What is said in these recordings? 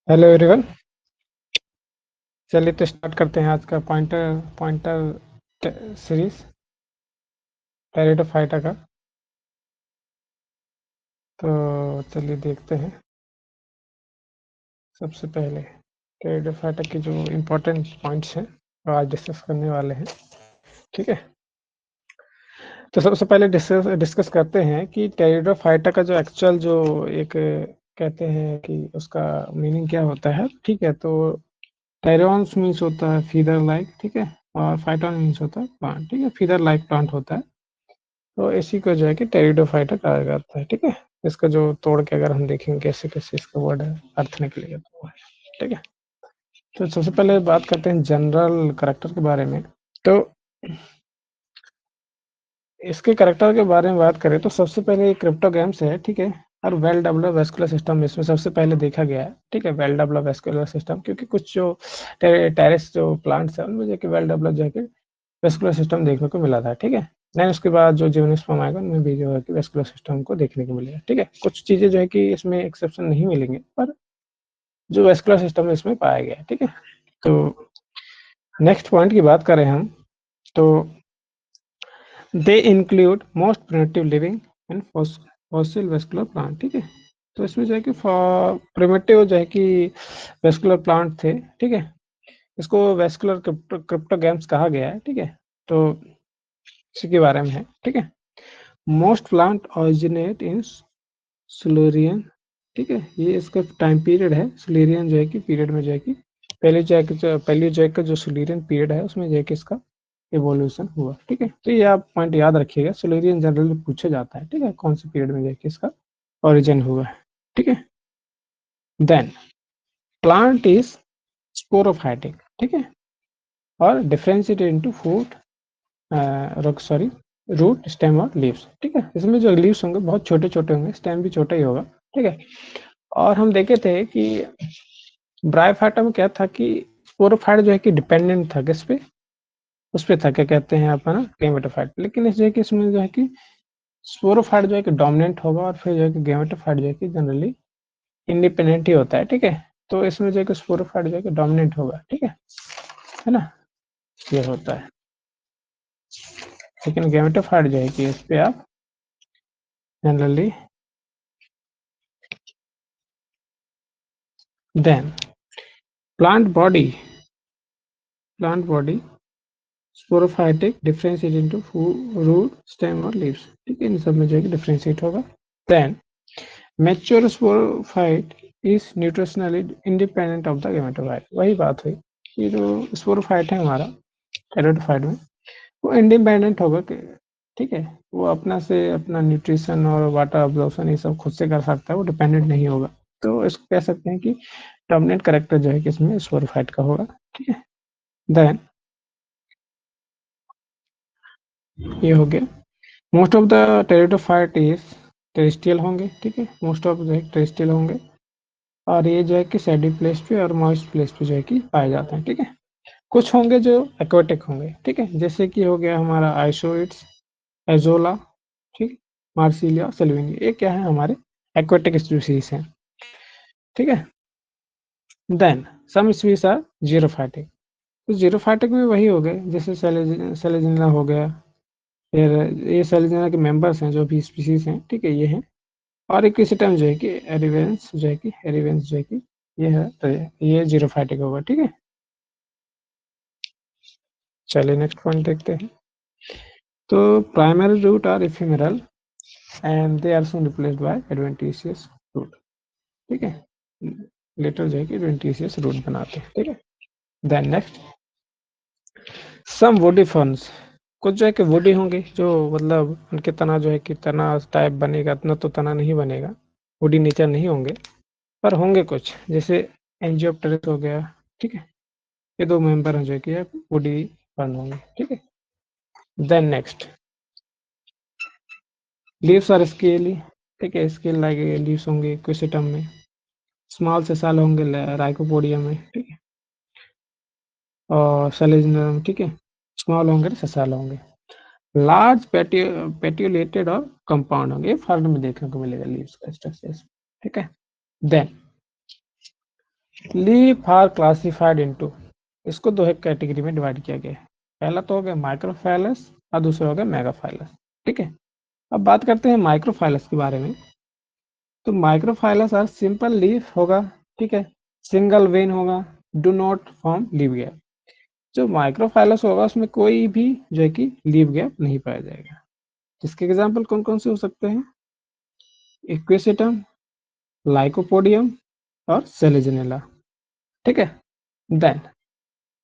Hello everyone. चलिए तो start करते हैं आज का पॉइंटर पॉइंटर सीरीज टेरिडोफाइटा का। तो चलिए देखते हैं। सबसे पहले टेरिडोफाइटा के जो इम्पोर्टेंट पॉइंट्स हैं वो आज डिस्कस करने वाले हैं। ठीक है, तो सबसे पहले डिस्कस करते हैं कि टेरिडोफाइटा का जो एक्चुअल जो एक कहते हैं कि उसका मीनिंग क्या होता है। ठीक है, तो टेरॉन्स मीन्स होता है फीदर लाइक, ठीक है, और फाइटॉन मीन्स होता है प्लांट। ठीक है, फीदर लाइक प्लांट होता है, तो इसी को जो है कि टेरिडोफाइटा कहा जाता है। ठीक है, इसका जो तोड़ के अगर हम देखेंगे कैसे कैसे इसका वर्ड है अर्थ निकलेगा तो ठीक है। तो सबसे पहले बात करते हैं जनरल करेक्टर के बारे में। तो इसके करेक्टर के बारे में बात करें तो सबसे पहले क्रिप्टोग्राम्स है, ठीक है, और वेल डेवलप वेस्कुलर सिस्टम इसमें सबसे पहले देखा गया है। ठीक है, वेल डेवलप वेस्कुलर सिस्टम, क्योंकि कुछ जो टेरेस जो प्लांट्स है उनमें जो कि वेल डेवलप जो है कि वेस्कुलर सिस्टम देखने को मिला था। ठीक है, नहीं उसके बाद जो जिम्नोस्पर्म आएगा उनमें भी जो है कि वेस्कुलर सिस्टम को देखने को मिलेगा। ठीक है, कुछ चीजें जो है कि इसमें एक्सेप्शन नहीं मिलेंगे, पर जो वेस्कुलर सिस्टम है इसमें पाया गया है। ठीक है, तो नेक्स्ट पॉइंट की बात करें हम, तो they include most primitive living and fossil vascular plant. ठीक है, तो इसमें जो है कि प्रिमिटिव जो है कि वेस्कुलर प्लांट थे। ठीक है, इसको वेस्कुलर क्रिप्टोगैम्स कहा गया है। ठीक है, तो इसी के बारे में है। ठीक है, मोस्ट प्लांट ऑरिजिनेट इन सिल्यूरियन। ठीक है, ये इसका टाइम पीरियड है। सिल्यूरियन जो है कि पीरियड में जो है कि पहले का जो सिल्यूरियन पीरियड है उसमें जो है कि इसका इवोल्यूशन हुआ। ठीक है, तो ये आप पॉइंट याद रखिएगा, सिल्यूरियन जनरली पूछा जाता है। ठीक है, कौन से पीरियड में जो है कि इसका ओरिजिन हुआ है। ठीक है, देन प्लांट इज स्पोरोफाइटिक। ठीक है, और differentiated into sorry root stem और लीव्स। ठीक है, इसमें जो लीव्स होंगे बहुत छोटे छोटे होंगे, स्टेम भी छोटा ही होगा। ठीक है, और हम देखे थे कि ब्रायोफाइटा में क्या था कि स्पोरोफाइट जो है कि डिपेंडेंट था किस पे, उस पे था, क्या कहते हैं अपना गेमेटोफाइट। लेकिन इस जो है कि इसमें जो है कि स्पोरोफाइट जो है कि डोमिनेंट होगा, और फिर जो है कि गेमेटोफाइट जो है कि जनरली इंडिपेंडेंट ही होता है। ठीक है, तो इसमें जो है कि स्पोरोफाइट जो है कि डोमिनेंट होगा। ठीक है ना, ये होता है। लेकिन गेमेटोफाइट जो है कि इस पे आप generally then plant body sporophytic differentiate into root stem और लीव्स। ठीक है, इन सब में जो है कि डिफरेंशिएट होगा। Then mature sporophyte is nutritionally independent of the gametophyte. वही बात हुई कि जो स्पोरोफाइट है हमारा टेरिडोफाइट में, वो इंडिपेंडेंट होगा कि ठीक है, वो अपना से अपना न्यूट्रिशन और वाटर अब्जॉर्प्शन ये सब खुद से कर सकता है, वो डिपेंडेंट नहीं होगा। तो इसको कह सकते हैं कि डोमिनेंट कैरेक्टर जो है कि इसमें स्पोरोफाइट का होगा। ठीक है, देन ये हो गया। Most of the pteridophyte is terrestrial होंगे। ठीक है, मोस्ट ऑफ जो है टेरेस्ट्रियल होंगे, और ये जो है कि सैडी प्लेस पे और मॉइस्ट प्लेस पे जो है कि पाए जाते हैं। ठीक है, कुछ होंगे जो एक्वेटिक होंगे। ठीक है, जैसे कि हो गया हमारा आइसोइड्स, एजोला, ठीक, मार्सिलिया, सेल्विनी, ये क्या है हमारे एक्वेटिक स्पीसीज हैं। ठीक है, then some species are xerophytic. तो जीरोफाइटिक में वही हो गए, जैसे सेलेजिना हो गया, फिर ये सेलेजिना के मेंबर्स हैं जो भी स्पीसीज हैं। ठीक है, ये हैं। और एक इसी टाइम जो है कि एरिवेंस जो है कि ये है, तो ये जीरोफाइटिक होगा। ठीक है, चलिए नेक्स्ट पॉइंट देखते हैं। तो primary root are ephemeral and they are soon replaced by adventitious root. ठीक है, लेटर जो है कि एडवेंटिशियस रूट बनाते हैं। ठीक है, then next some woody ferns. कुछ जो है कि वुडी होंगे, जो मतलब उनके तना जो है कि तना टाइप बनेगा, इतना तो तना नहीं बनेगा, वुडी नेचर नहीं होंगे, पर होंगे कुछ, जैसे एंजियोप्टेरिस हो गया। ठीक है, ये दो मेंबर हैं जो कि वुडी फर्न होंगे। ठीक है, then next leaves are scaly. ठीक है, स्केल लाइक लीव्स होंगे क्विसिटम में, स्मॉल सेसाल होंगे राइकोपोडियम में। ठीक है, और सेलेजिनम। ठीक है, स्मॉल होंगे सेसाल होंगे। लार्ज पेट्यूलेटेड और कंपाउंड होंगे, फर्न में देखने को मिलेगा लीव्स का स्ट्रक्चर। ठीक है, then leaf are classified into, इसको दो एक कैटेगरी में डिवाइड किया गया है। पहला तो हो गया माइक्रोफाइलस और दूसरा हो गया मेगाफाइलस। ठीक है, अब बात करते हैं माइक्रोफाइलस के बारे में। तो माइक्रोफाइलस आर सिंपल लीफ होगा, ठीक है, सिंगल वेन होगा, do not form leave gap. जो माइक्रोफाइलस होगा उसमें कोई भी जो है कि लीव गैप नहीं पाया जाएगा। इसके एग्जाम्पल कौन कौन से हो सकते हैं? इक्वेसिटम, लाइकोपोडियम और सेलेजिनेला। ठीक है, देन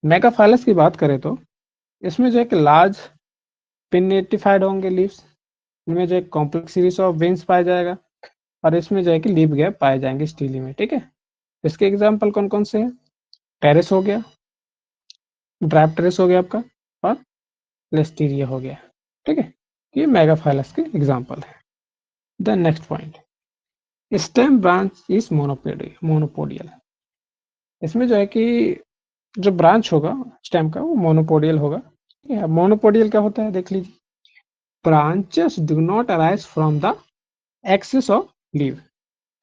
मेगाफाइलस की बात करें तो इसमें जो है कि लार्ज पिनेटिफाइड होंगे लीव्स, इनमें जो है कॉम्प्लेक्स सीरीज ऑफ वेन्स पाया जाएगा और इसमें जो है कि लीव गैप पाए जाएंगे स्टीली में। ठीक है, इसके एग्जाम्पल कौन कौन से हैं? टेरेस हो गया, ड्राइव टेरेस हो गया आपका, और लेस्टीरिया हो गया। ठीक है, ये मेगाफाइलस के एग्जाम्पल है। The next point, stem branch is monopodial. इसमें जो है कि जो ब्रांच होगा स्टेम का वो मोनोपोडियल होगा। ठीक है, मोनोपोडियल क्या होता है देख लीजिए, branches do not arise from the axis of leave.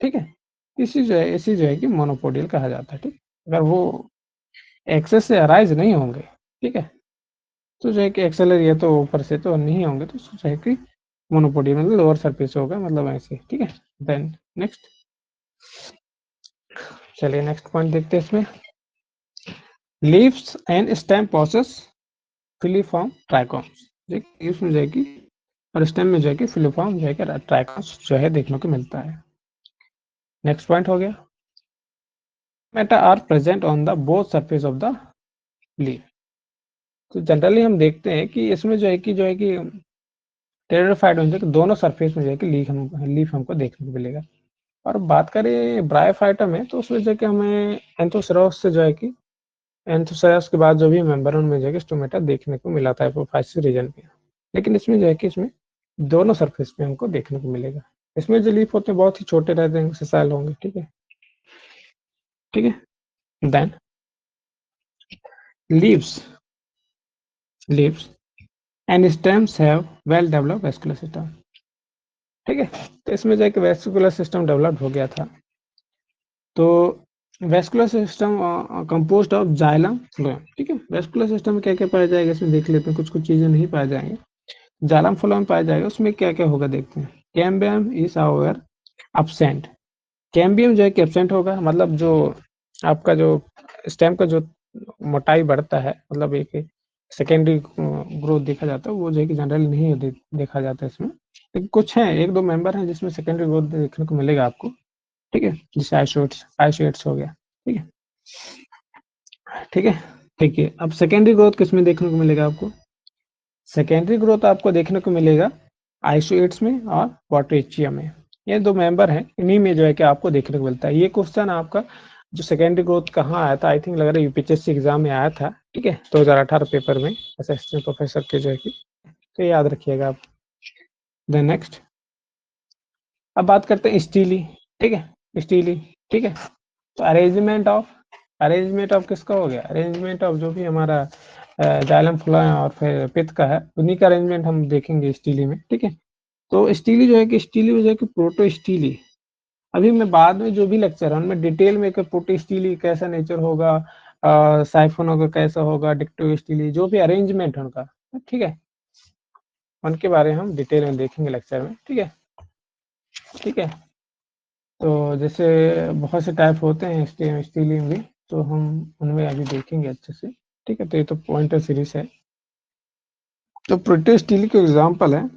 ठीक है, इसी जो है कि मोनोपोडियल कहा जाता है। ठीक, अगर वो एक्सेस से अराइज नहीं होंगे, ठीक है, तो जो है कि एक्सेलर ये तो ऊपर से तो नहीं होंगे, तो जो है कि मोनोपोडियल मतलब लोअर सरफेस होगा, मतलब ऐसे। ठीक है, देन नेक्स्ट, चलिए नेक्स्ट पॉइंट देखते हैं इसमें। Leaves and stem process filiform trichomes. Leaves में जो है कि और स्टेम में जो है कि फिलीफॉर्म जो है कि ट्राइकॉन्स जो है देखने को मिलता है। नेक्स्ट पॉइंट हो गया, meta are present on the both surface of the leaf. तो जनरली हम देखते हैं कि इसमें जो है कि टेरिडोफाइट में जो है कि दोनों सरफेस में जो है कि लीफ हमको देखने को मिलेगा। और बात करें ब्रायोफाइटा में तो उसमें जो है कि हमें एंथोसेरास से जो है कि एंथोसेरास के बाद जो भी मेंबर है उनमें जो है कि स्टोमेटा देखने को मिला था एपोफाइसिस रीजन में। लेकिन इसमें जो है कि इसमें दोनों सरफेस पे हमको देखने को मिलेगा। इसमें जो लीफ होते हैं बहुत ही छोटे रहते हैं, सेसाइल होंगे। ठीक है, ठीक है, then leaves leaves and stems have well developed vascular system. ठीक है, तो इसमें जो है कि वेस्कुलर सिस्टम डेवलप्ड हो गया था। तो vascular system composed of xylem phloem. ठीक है, वेस्कुलर सिस्टम में क्या क्या पाया जाएगा इसमें देख लेते हैं। कुछ कुछ चीजें नहीं पाया जाएंगे, जाइलम फ्लोएम पाया जाएगा। उसमें क्या क्या होगा देखते हैं। Cambium is however absent. Cambium जो है कि एब्सेंट होगा, मतलब जो आपका जो स्टेम का जो मोटाई बढ़ता है, मतलब एक सेकेंडरी ग्रोथ देखा जाता है, वो जो है कि जनरली नहीं देखा जाता है इसमें। लेकिन कुछ हैं, एक दो मेंबर हैं जिसमें सेकेंडरी ग्रोथ देखने को मिलेगा आपको। ठीक है, जैसे आइसोएट्स हो गया। ठीक है, ठीक है, ठीक है। अब सेकेंडरी ग्रोथ किसमें देखने को मिलेगा आपको? सेकेंडरी ग्रोथ आपको देखने को मिलेगा आइसोएट्स में और पॉट्रेचिया में। ये दो मेंबर हैं, इन्हीं में जो है कि आपको देखने को मिलता है। ये क्वेश्चन आपका जो सेकेंडरी ग्रोथ कहाँ आया था, आई थिंक लग रहा है यूपीएससी एग्जाम में आया था। ठीक है, 2018 पेपर में असिस्टेंट प्रोफेसर के जो है कि, तो याद रखिएगा आप। देन नेक्स्ट, अब बात करते हैं स्टीली। ठीक है, स्टीली। ठीक है, तो अरेंजमेंट ऑफ किसका हो गया? अरेंजमेंट ऑफ जो भी हमारा जाइलम फ्लोएम और फिर पित्त का है, उन्हीं का अरेंजमेंट हम देखेंगे स्टीली में। ठीक है, तो स्टीली जो है कि स्टीली में जो है कि प्रोटो स्टीली, अभी मैं बाद में जो भी लेक्चर है उनमें डिटेल में प्रोटो स्टीली कैसा नेचर होगा, साइफोन होगा कैसा होगा, डिक्टो स्टीली, जो भी अरेंजमेंट है उनका, ठीक है, उनके बारे में हम डिटेल में देखेंगे लेक्चर में। ठीक है, ठीक है, तो जैसे बहुत से टाइप होते हैं स्टीलिंग भी, तो हम उनमें अभी देखेंगे अच्छे से। ठीक है, तो ये तो पॉइंटर सीरीज है। तो प्रोटोस्टीली के एग्जांपल है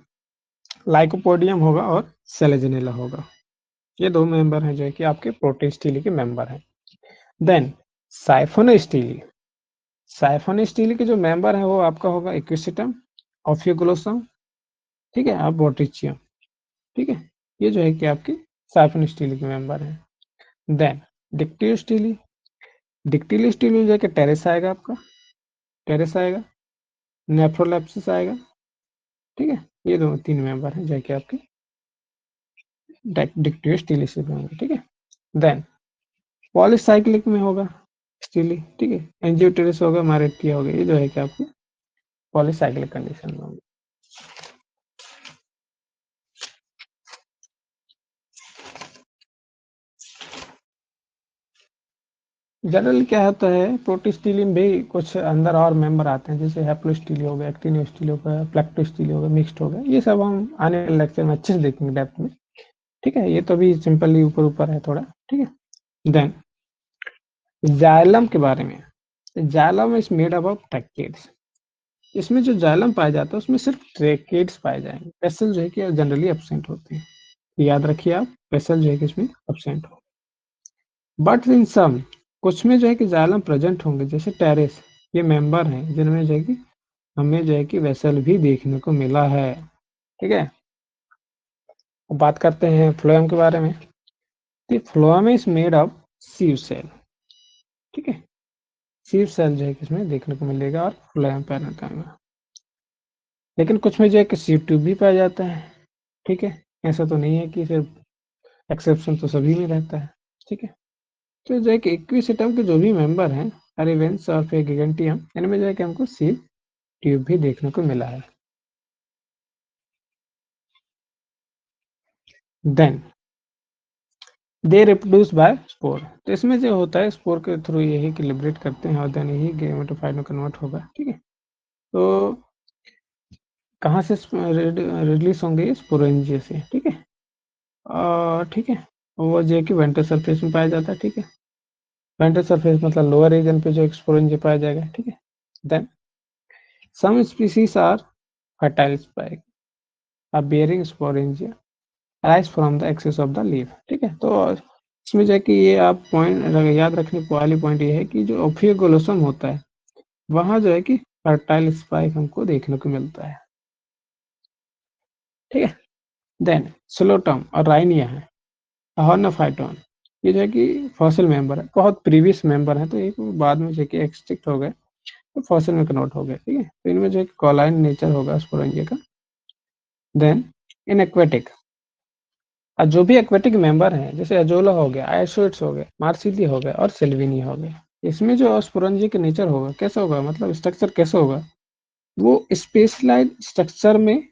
लाइकोपोडियम होगा और सेलेजिनेला होगा। ये दो मेंबर हैं जो है कि आपके प्रोटोस्टीली के मेंबर हैं। देन साइफोनोस्टीली, साइफोनोस्टीली के जो मेंबर है वो आपका होगा इक्विसिटम, ऑफियोग्लोसम, ठीक है, और बोट्रिचियम। ठीक है, ये जो है कि आपकी साइफोनोस्टीली के मेंबर हैं। देन डिक्टियोस्टीली, डिक्टिलोस्टीली में जो है कि टेरेस आएगा आपका, टेरेस आएगा, नेफ्रोलेप्सिस आएगा। ठीक है, ये दो तीन मेंबर हैं जो कि आपके डिक्टियोस्टीली से होंगे। ठीक है, देन पॉलीसाइक्लिक में होगा स्टीली। ठीक है, एंजियोटेरेस होगा, मारेटिया होगा, ये जो है कि आपके पॉलीसाइक्लिक कंडीशन में होंगे। जनरली क्या होता है, प्रोटोस्टिलियन भी कुछ अंदर और मेंबर आते हैं, जैसे हैप्लोस्टिलियो हो गया, एक्टिनोस्टिलियो हो गया, प्लेक्टोस्टिलियो हो गया, मिक्स्ड हो गया। ये सब हम आने वाले लेक्चर में अच्छे से देखेंगे डेप्थ में। ठीक है, ये तो अभी सिंपली ऊपर ऊपर है थोड़ा। ठीक है, देन जाइलम के बारे में। Xylem is made up of tracheids. इसमें जो जाइलम पाया जाता है उसमें सिर्फ ट्रैकेट्स पाए जाएंगे, वेसल जो है कि जनरली एब्सेंट होते हैं। तो याद रखिए आप, वेसल जो है कि इसमें एब्सेंट हो। बट इन सम, कुछ में जो है कि जाइलम प्रेजेंट होंगे, जैसे टेरेस, ये मेंबर हैं जिनमें जो है कि हमें जो है कि वेसल भी देखने को मिला है। ठीक है, अब बात करते हैं फ्लोएम के बारे में। तो phloem is made of sieve cell. ठीक है, सीव सेल जो है कि इसमें देखने को मिलेगा और फ्लोएम पैरेन्काइमा। लेकिन कुछ में जो है कि सीव ट्यूब भी पाया जाता है। ठीक है, ऐसा तो नहीं है कि सिर्फ एक्सेप्शन तो सभी में रहता है। ठीक है, तो जो है कि इक्विसिटम के जो भी मेंबर हैं, अरेवेंस और फिर गिगेंटियम, इनमें जो है कि हमको सीव ट्यूब भी देखने को मिला है। Then they reproduce by spore. तो इसमें जो होता है स्पोर के थ्रू यही कि लिबरेट करते हैं और देन यही गेमेटोफाइट में कन्वर्ट होगा। ठीक है, तो कहाँ से रिलीज होंगे, स्पोरेंजिया से। ठीक है, और ठीक है, वो जो है कि वेंट्रल सरफेस में पाया जाता है। ठीक है, वेंट्रल सरफेस मतलब लोअर रीजन पे जो स्पोरेंजिया पाया जाएगा। ठीक है, then some species are fertile spike or bearing sporangia rise from the axis of the leaf. ठीक है, तो इसमें जो है कि ये आप पॉइंट याद रखने वाली पॉइंट ये है कि जो ओफियोगोलोसम होता है वहां जो है कि फर्टाइल स्पाइक हमको देखने को मिलता है। ठीक है, देन स्लोटम और राइनिया है, हॉर्नोफाइटोन, ये जो है कि फॉसिल मेंबर है, बहुत प्रीवियस मेंबर है, तो ये बाद में जो है कि एक्सटिंक्ट हो गए, तो फॉसिल में कन्वर्ट हो गए। ठीक है, तो इनमें जो है कॉलाइन नेचर होगा स्पोरेंजिया का। देन इन एक्वेटिक, और जो भी एक्वेटिक मेंबर हैं जैसे अजोला हो गया, आइसोइड्स हो गए, मार्सिली हो गए और सेल्विनी हो गए, इसमें जो स्पोरेंजिया का नेचर होगा कैसा होगा, मतलब स्ट्रक्चर कैसा होगा, वो स्पेशलाइज्ड स्ट्रक्चर में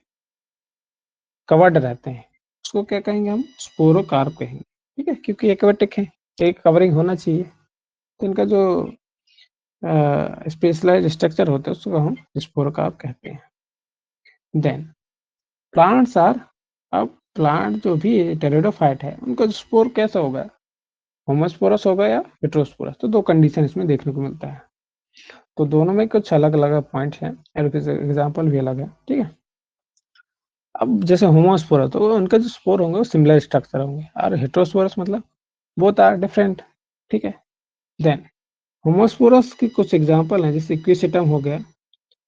कवर्ड रहते हैं। उसको क्या कहेंगे हम, स्पोरोकार्प कहेंगे। ठीक है, क्योंकि एक्वेटिक है, एक कवरिंग होना चाहिए, तो इनका जो स्पेशलाइज्ड स्ट्रक्चर होता है उसको हम स्पोरोकार्प कहते हैं। देन प्लांट्स आर, अब प्लांट जो भी टेरिडोफाइट है उनका स्पोर कैसा होगा, होमोस्पोरस होगा या हेटेरोस्पोरस। तो दो कंडीशन इसमें देखने को मिलता है, तो दोनों में कुछ अलग अलग पॉइंट हैं और एग्जाम्पल भी अलग है। ठीक है, अब जैसे होमोस्पोरस तो उनका जो स्पोर होंगे वो सिमिलर स्ट्रक्चर होंगे, और हेटेरोस्पोरस मतलब बोथ आर डिफरेंट। ठीक है, देन होमोस्पोरस की कुछ एग्जांपल हैं, जैसे क्विसिटम हो गया,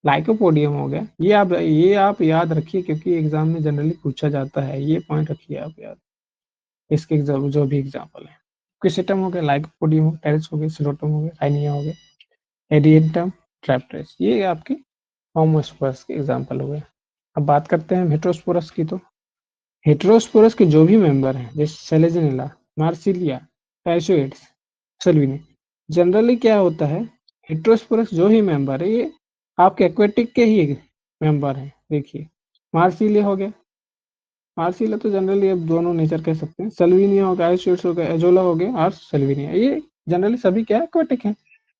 लाइकोपोडियम हो गया। ये आप याद रखिए क्योंकि एग्जाम में जनरली पूछा जाता है, ये पॉइंट रखिए आप याद, इसके जो भी एग्जांपल है। क्विसिटम हो गया, लाइकोपोडियम हो गया, टेरिस हो गया, सिलोटम हो गया, राइनिया हो गया, एडिएंटम, ट्रैप्टेस, ये आपके होमोस्पोरस के एग्जांपल हुए। अब बात करते हैं हेटेरोस्पोरस की। तो हेटेरोस्पोरस के जो भी मेंबर हैं जैसे सेलेजिनेला, मार्सिलिया, टाइसोइड्स, सेल्विनी, जनरली क्या होता है, हेटेरोस्पोरस जो ही मेंबर है ये आपके एक्वेटिक के ही मेंबर हैं। देखिए मार्सिलिया हो गया, मार्सिलिया तो जनरली अब दोनों नेचर कह सकते हैं, सेल्विनिया हो गया, आइसोइड्स हो गया, एजोला हो गया और सेल्विनिया, ये जनरली सभी क्या एक्वेटिक है।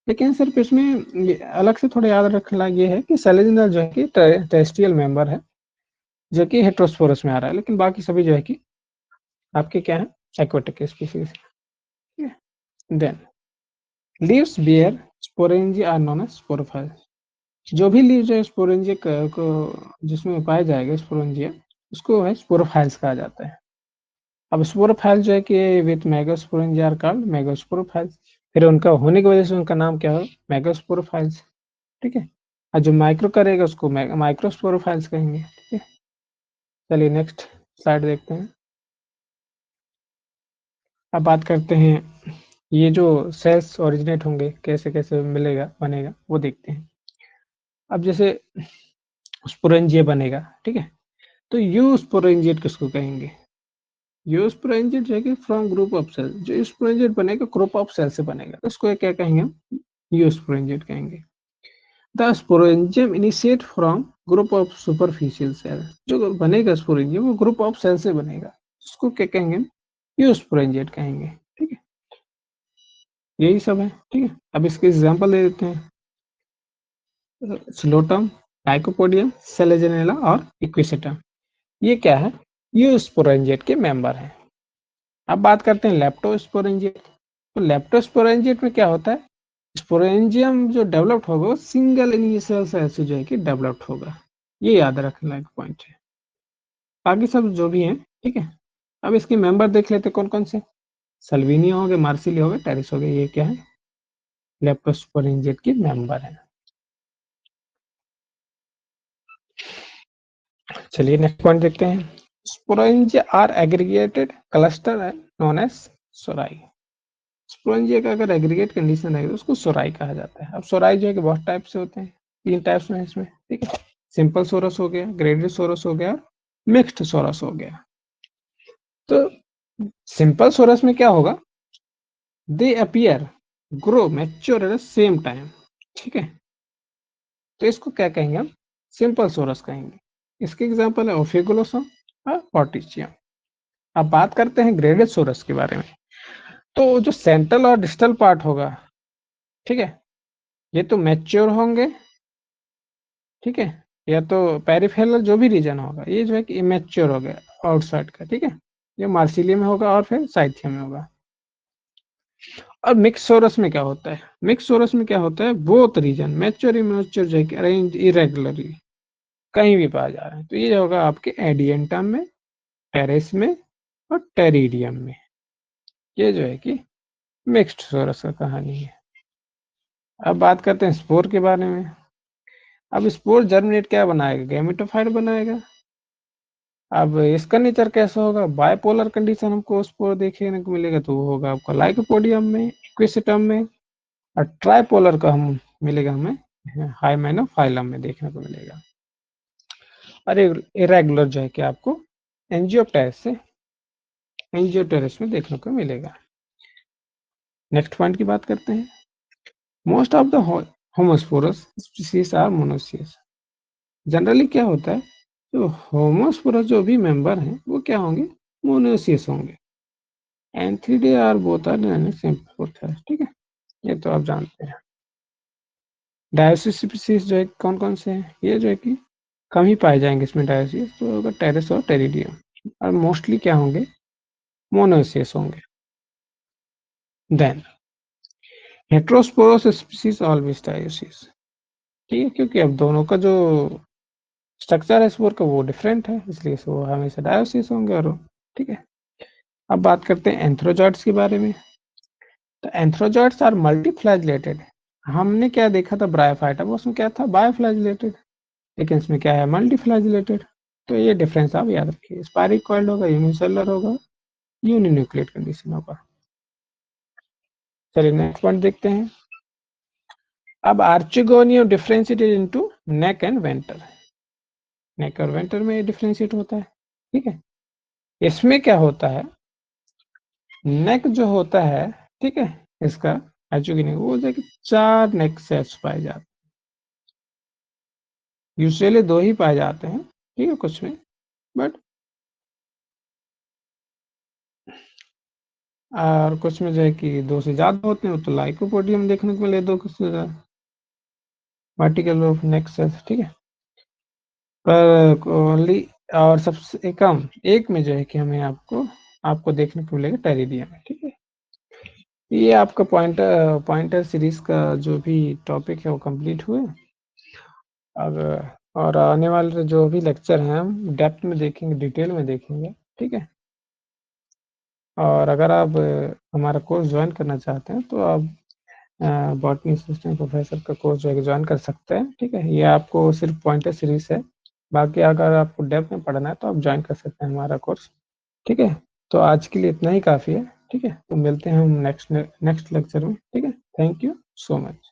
लेकिन सिर्फ इसमें अलग से थोड़ा याद रखना ये है कि सेलेजिनल जो है कि टेरेस्ट्रियल मेंबर है, जो कि हेटेरोस्पोरस में आ रहा है, लेकिन बाकी सभी जो है कि आपके क्या है, aquatic species. Then leaves bear sporangia are known as sporophyte. जो भी लीव्स है स्पोरेंजिया को जिसमें पाया जाएगा स्पोरेंजिया, उसको है स्पोरोफाइल्स कहा जाता है। अब स्पोरोफाइल जो है कि विथ मेगास्पोरेंजिया आर कॉल्ड मेगास्पोरोफाइल्स, फिर उनका होने की वजह से उनका नाम क्या हो, मेगास्पोरोफाइल्स। ठीक है, और जो माइक्रो करेगा उसको माइक्रोस्पोरोफाइल्स कहेंगे। ठीक है, चलिए नेक्स्ट स्लाइड देखते हैं। अब बात करते हैं ये जो सेल्स ओरिजिनेट होंगे कैसे कैसे मिलेगा बनेगा वो देखते हैं। अब जैसे स्पोरेंजिया बनेगा, ठीक है, तो यू स्पोरेंजिएट किसको कहेंगे, यू स्पोरेंजिएट जो है कि फ्रॉम ग्रुप ऑफ सेल, जो स्पोरेंजिएट बनेगा ग्रुप ऑफ सेल से बनेगा, तो उसको क्या कहेंगे हम, यू स्पोरेंजिएट कहेंगे। The sporangium initiate from group of superficial cell, जो बनेगा स्पोरेंजियम वो ग्रुप ऑफ सेल से बनेगा, उसको क्या कहेंगे, यू स्पोरेंजिएट कहेंगे। ठीक है, यही सब है, ठीक है। अब इसके एग्जाम्पल दे देते हैं। स्लोटम, टाइकोपोडियम, सेलेजेनेला और इक्विसेटम, ये क्या है? ये स्पोरेंजिएट के मेंबर हैं। अब बात करते हैं लेप्टोस्पोरेंजिएट। तो लेप्टोस्पोरेंजिएट में क्या होता है? स्पोरेंजियम जो डेवलप्ड होगा वो सिंगल इनिशियल सेल से जो है कि डेवलप्ड होगा। ये याद रखने लायक पॉइंट है। बाकी सब जो भी हैं, ठीक है। अब इसके मेंबर देख लेते कौन कौन से। सल्विनिया हो गए, मार्सिलिया हो गए, टेरिस हो गए, ये क्या है? लेप्टोस्पोरेंजिएट के मेंबर है। चलिए नेक्स्ट पॉइंट देखते हैं। Sporangia are aggregated cluster known as sori. Sporangia का अगर एग्रीगेट कंडीशन है तो उसको सोराई कहा जाता है। अब सोराई जो है कि बहुत टाइप से होते हैं, 3 टाइप्स में इसमें, ठीक है। सिंपल सोरस हो गया, ग्रेडेड सोरस हो गया, मिक्स्ड सोरस हो गया। तो सिंपल सोरस में क्या होगा? दे appear grow mature at the same time, ठीक है। तो इसको क्या कहेंगे हम? सिंपल सोरस कहेंगे। इसके एग्जांपल है ओफिगुलोसम और पॉटिशियम। अब बात करते हैं ग्रेडेड सोरस के बारे में। तो जो सेंट्रल और डिस्टल पार्ट होगा, ठीक है, ये तो मैच्योर होंगे, ठीक है। या तो पेरिफेरल जो भी रीजन होगा ये जो है कि इमेच्योर हो गया आउटसाइड का, ठीक है। ये मार्सिलियम में होगा और फिर साइथियम में होगा। और मिक्स सोरस में क्या होता है? मिक्स सोरस में क्या होता है? बोथ रीजन मैच्योर इमेच्योर जो है कि अरेंज इरेगुलरली कहीं भी पाया जा रहा है। तो ये होगा आपके एडियंटम में, टेरेस में और टेरिडियम में। ये जो है कि मिक्स्ड सोरस का कहानी है। अब बात करते हैं स्पोर के बारे में। अब स्पोर जर्मिनेट क्या बनाएगा? गैमेटोफाइट बनाएगा। अब इसका नेचर कैसा होगा? बायपोलर कंडीशन हमको स्पोर देखने को मिलेगा, तो वो होगा आपका लाइकोपोडियम में, इक्विसेटम में। और ट्राइपोलर का हम मिलेगा हमें हाइमेनोफाइलम में देखने को मिलेगा। और इरेगुलर जो है कि आपको एंजियोप्टेरिस से एंजियोटेरिस में देखने को मिलेगा। नेक्स्ट पॉइंट की बात करते हैं। Most of the homosporous species are monoecious. Generally क्या होता है, जो होमोस्पोरस जो भी मेंबर हैं वो क्या होंगे? मोनोसियस होंगे। एंथीडे आर बोथ आर सिंपोथेस, ठीक है। ये तो आप जानते हैं। डायोसिस स्पीसीज जो है कौन कौन से हैं? ये जो है कि कम ही पाए जाएंगे इसमें डायोसिस, तो होगा टेरेस और टेरिडियम। और मोस्टली क्या होंगे? मोनोसियस होंगे। Then heterosporous species always dioecious, ठीक है, क्योंकि अब दोनों का जो स्ट्रक्चर है स्पोर का वो डिफरेंट है, इसलिए वो हमेशा डायोसिस होंगे। और ठीक है। अब बात करते हैं एंथ्रोजॉइड्स के बारे में। तो एंथ्रोजॉइड्स आर मल्टीफ्लैजिलेटेड। हमने क्या देखा था ब्रायोफाइटा, वो उसमें क्या था? बायोफ्लैजिलेटेड। लेकिन इसमें क्या है? मल्टीफ्लैजिलेटेड। तो ये डिफरेंस आप याद रखिए। स्पायरिक कॉइल्ड होगा, यूनिसेलुलर होगा, यूनिन्यूक्लियेट कंडीशन होगा। चलिए नेक्स्ट पॉइंट देखते हैं। अब archegonium differentiated into neck and venter. Neck और वेंटर में डिफरेंशिएट होता है, ठीक है। इसमें क्या होता है? नेक जो होता है, ठीक है, इसका आर्चिगोनियम वो देखिए 4 नेक सेट्स पाए जाते हैं। यूजुअली 2 ही पाए जाते हैं, ठीक है, कुछ में। बट और कुछ में जो है कि 2 से ज्यादा होते हैं, तो लाइकोपोडियम देखने को मिले 2 से ज्यादा वर्टिकल ऑफ नेक सेट्स, ठीक है। पर ओनली और सबसे कम एक में जो है कि हमें आपको देखने को मिलेगा टेरिडियम में, ठीक है। ये आपका पॉइंटर सीरीज का जो भी टॉपिक है वो कंप्लीट हुए। अब और आने वाले जो भी लेक्चर हैं हम डेप्थ में देखेंगे, डिटेल में देखेंगे, ठीक है। और अगर आप हमारा कोर्स ज्वाइन करना चाहते हैं तो आप बॉटनी असिस्टेंट प्रोफेसर का कोर्स जो है ज्वाइन कर सकते हैं, ठीक है। ये आपको सिर्फ पॉइंटर सीरीज है। बाकी अगर आपको डेप्थ में पढ़ना है तो आप ज्वाइन कर सकते हैं हमारा कोर्स, ठीक है। तो आज के लिए इतना ही काफ़ी है, ठीक है। तो मिलते हैं हम नेक्स्ट लेक्चर में, ठीक है। Thank you so much.